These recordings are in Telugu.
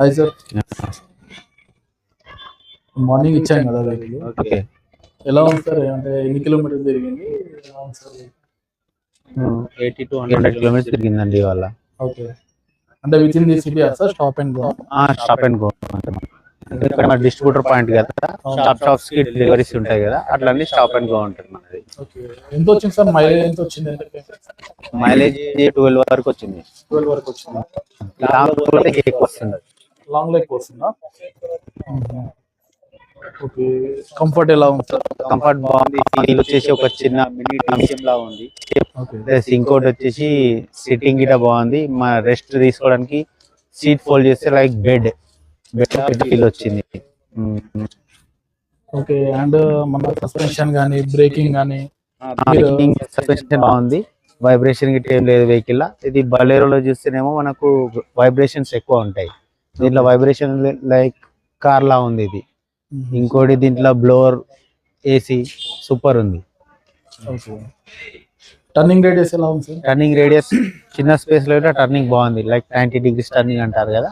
హాయ్ సార్, మార్నింగ్ ఇచ్చాం కదా వెహికల్. ఓకే. ఎలా ఉంది సార్? అంటే ఎన్ని కిలోమీటర్లు తిరిగింది? ఎలా ఉంది సార్? 80 to 100 కిలోమీటర్స్ తిరిగిందండి ఇవాళ. ఓకే. అంటే with in the city sir, stop and go? Stop and go. ఇక్కడ మన డిస్ట్రిబ్యూటర్ పాయింట్ కదా, షాప్స్ కి డెలివరీస్ ఉంటాయి కదా, అట్లన్నీ స్టాప్ అండ్ గో ఉంటుంది మనది. ఓకే. ఎంత వచ్చింది సార్? మైలేజ్ ఎంత వచ్చింది? మైలేజ్ 12 వరకు వచ్చింది. 12 వరకు వచ్చింది. లాంగ్ ఎక్కువ వస్తుంది. లాంగ్ లో ఎక్కువ వస్తుందా? ఓకే. కంఫర్ట్ ఎలా ఉంది సార్? కంఫర్ట్ బాగుంది. ఫీల్ వచ్చేసి ఒక చిన్న మినీ మ్యూజియం లా ఉంది. ప్లస్ ఇంకోటి వచ్చేసి సిట్టింగ్ గిట బాగుంది. మన రెస్ట్ తీసుకోవడానికి సీట్ ఫోల్డ్ చేస్తే లైక్ బెడ్ ఫీల్ వచ్చింది. ఓకే. అండ్ మన సస్పెన్షన్ కానీ బ్రేకింగ్ కానీ? సస్పెన్షన్ బాగుంది. వైబ్రేషన్ గిట్ట ఏం లేదు వెహికల్. ఇది బలేరోలో చూస్తేనేమో మనకు వైబ్రేషన్స్ ఎక్కువ ఉంటాయి. దీంట్లో వైబ్రేషన్ లైక్ కార్ లా ఉంది ఇది. ఇంకోటి దీంట్లో బ్లోవర్ ఏసీ సూపర్ ఉంది. టర్నింగ్ రేడియస్ ఎలా ఉంది సార్? టర్నింగ్ రేడియస్ చిన్న స్పేస్ లో టర్నింగ్ బాగుంది. లైక్ 90 degrees టర్నింగ్ అంటారు కదా,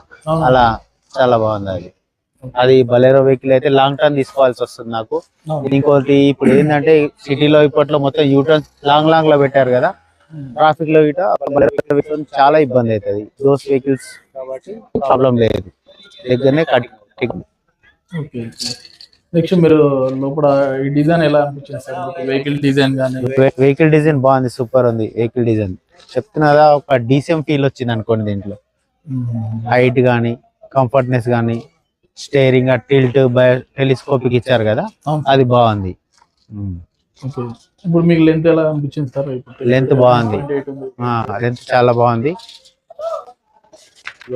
అలా చాలా బాగుంది. అది బలేరో వెహికల్ అయితే లాంగ్ టర్న్ తీసుకోవాల్సి వస్తుంది నాకు. ఇంకోటి ఇప్పుడు ఏంటంటే సిటీలో ఇప్పట్లో మొత్తం యూటర్న్ లాంగ్ లో పెట్టారు కదా, ట్రాఫిక్ లో ఇట చాలా ఇబ్బంది అవుతుంది. దోస్ వెహికల్స్ కాబట్టి ప్రాబ్లం లేదు, దగ్గరనే కట్టి. నెక్స్ట్ మీరు లోపల ఈ డిజైన్ ఎలా అనిపించింది సార్? వెహికల్ డిజైన్ కానీ? వెహికల్ డిజైన్ బాగుంది, సూపర్ ఉంది వెహికల్ డిజైన్. చెప్తున్నదా, ఒక డీసీఎం ఫీల్ వచ్చింది అనుకోండి. దీంట్లో హైట్ కానీ కంఫర్ట్నెస్ కానీ స్టేరింగ్ టిల్ట్ టెలిస్కోపిక్ ఇచ్చారు కదా, అది బాగుంది. ఇప్పుడు మీకు లెంత్ ఎలా అనిపించింది సార్? లెంత్ బాగుంది, లెంత్ చాలా బాగుంది.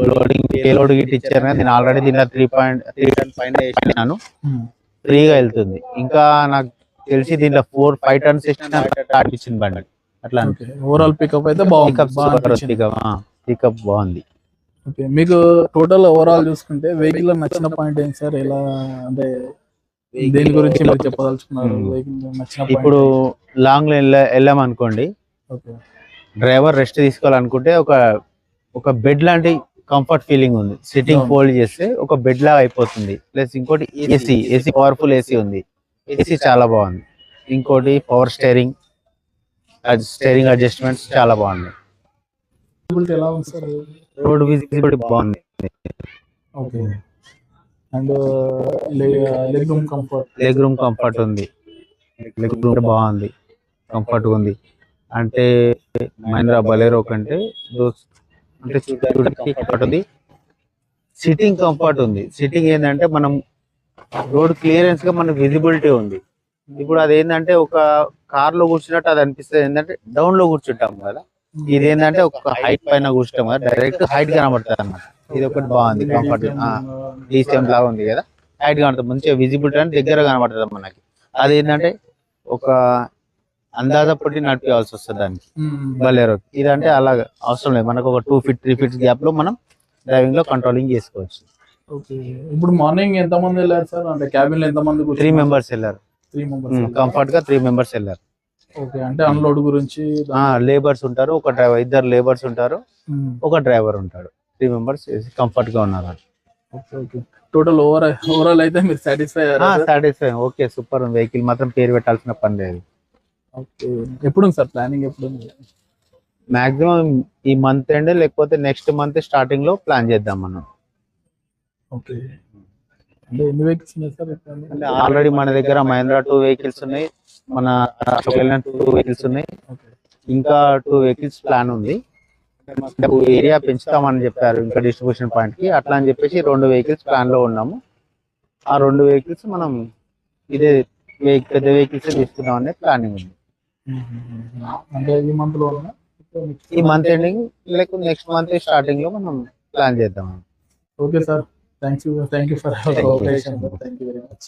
లోడింగ్ పేలోడ్ గిట్ ఇచ్చారు కదా, నేను ఆల్రెడీ దీంట్లో 3.3 టన్ పైన వేసినాను, ఫ్రీగా వెళ్తుంది. ఇంకా నాకు తెలిసి దీంట్లో 4-5 టన్స్ ఇచ్చిన బండి అట్లా. ఓవరాల్ పికప్ అయితే బాగుంది. పికప్ బాగుంది. ఓకే. మీకు టోటల్ ఓవరాల్ చూసుకుంటే వెహికల్ లో నచ్చిన పాయింట్ ఏంటి సార్? ఎలా అంటే దేని గురించి మీరు చెప్పదలుచుకున్నారు? వెహికల్ నచ్చిన ఇప్పుడు లాంగ్ వెళ్ళామనుకోండి, డ్రైవర్ రెస్ట్ తీసుకోవాలనుకుంటే ఒక బెడ్ లాంటి కంఫర్ట్ ఫీలింగ్ ఉంది. సిట్టింగ్ ఫోల్డ్ చేస్తే ఒక బెడ్ లాగా అయిపోతుంది. ప్లస్ ఇంకోటి ఏసీ పవర్ఫుల్ ఏసీ ఉంది. ఏసీ చాలా బాగుంది. ఇంకోటి పవర్ స్టీరింగ్ అడ్జస్ట్మెంట్స్ చాలా బాగున్నాయి. ఎలా ఉంది సార్? రోడ్ విజిబిలిటీ బాగుంది. Okay. And leg room comfort ఉంది. లెగ్ రూమ్ బాగుంది, కంఫర్ట్ ఉంది. అంటే మహీంద్రా బలేరో కంటే అంటే చూడడానికి సిట్టింగ్ కంఫర్ట్ ఉంది. సిట్టింగ్ ఏంటంటే మనం రోడ్ క్లియరెన్స్ గా మన విజిబిలిటీ ఉంది. ఇప్పుడు అదేంటంటే ఒక కార్ లో కూర్చున్నట్టు అది అనిపిస్తుంది. ఏంటంటే డౌన్ లో కూర్చుంటాం కదా, ఇది ఏంటంటే ఒక హైట్ పైన కూర్చుంటాం కదా, డైరెక్ట్ హైట్ కనబడుతుంది అన్నమాట. ఇది ఒకటి బాగుంది, కంఫర్ట్. డీసీఎం లాగా ఉంది కదా, హైట్ కనబడుతుంది. మంచిగా విజిబిలిటీ అంటే దగ్గర కనబడుతుంది మనకి. అదేంటంటే ఒక అందాజా పట్టి నడిపేయాల్సి వస్తుంది దానికి బలేరో. ఇదంటే అలాగా అవసరం లేదు, మనకు ఒక 2 feet 3 feet గ్యాప్ లో మనం డ్రైవింగ్ లో కంట్రోలింగ్ చేసుకోవచ్చు. ఇప్పుడు మార్నింగ్ ఎంత మంది వెళ్ళారు సార్? అంటే క్యాబిన్ లో ఎంత మంది? 3 members వెళ్ళారు. కంఫర్ట్ గా 3 members వెళ్ళారు. ఓకే. అంటే అన్లోడ్ గురించి లేబర్స్ ఉంటారు, ఒక డ్రైవర్, 2 లేబర్స్ ఉంటారు, ఒక డ్రైవర్ ఉంటాడు. 3 members కంఫర్ట్ గా ఉన్నారు. టోటల్ ఓవరాల్ అయితే మీరు సాటిస్ఫై? Okay, super. వెహికల్ మాత్రం పేరు పెట్టాల్సిన పని లేదు. ఓకే. ఎప్పుడు సార్ ప్లానింగ్? ఎప్పుడు? మాక్సిమం ఈ మంత్ ఎండ్ లేకపోతే నెక్స్ట్ మంత్ స్టార్టింగ్ లో ప్లాన్ చేద్దాం మనం. ఓకే. అంటే ఎన్ని వెహికల్స్ ఉన్నాయి సార్? అంటే ఆల్రెడీ మన దగ్గర మహీంద్రా 2 వెహికల్స్ ఉన్నాయి, మన 2 వెహికల్స్ ఉన్నాయి, ఇంకా 2 వెహికల్స్ ప్లాన్ ఉంది. ఏరియా పెంచుతామని చెప్పారు ఇంకా డిస్ట్రిబ్యూషన్ పాయింట్ కి, అట్లా అని చెప్పేసి 2 వెహికల్స్ ప్లాన్ లో ఉన్నాము. ఆ 2 వెహికల్స్ మనం ఇదే పెద్ద వెహికల్స్ తీసుకుందాం అనే ప్లానింగ్ ఉంది. అంటే ఈ మంత్ ఎండింగ్ లేకపోతే నెక్స్ట్ మంత్ స్టార్టింగ్ లో మనం ప్లాన్ చేద్దాం. Okay sir, thank you for cooperation. Thank you very much.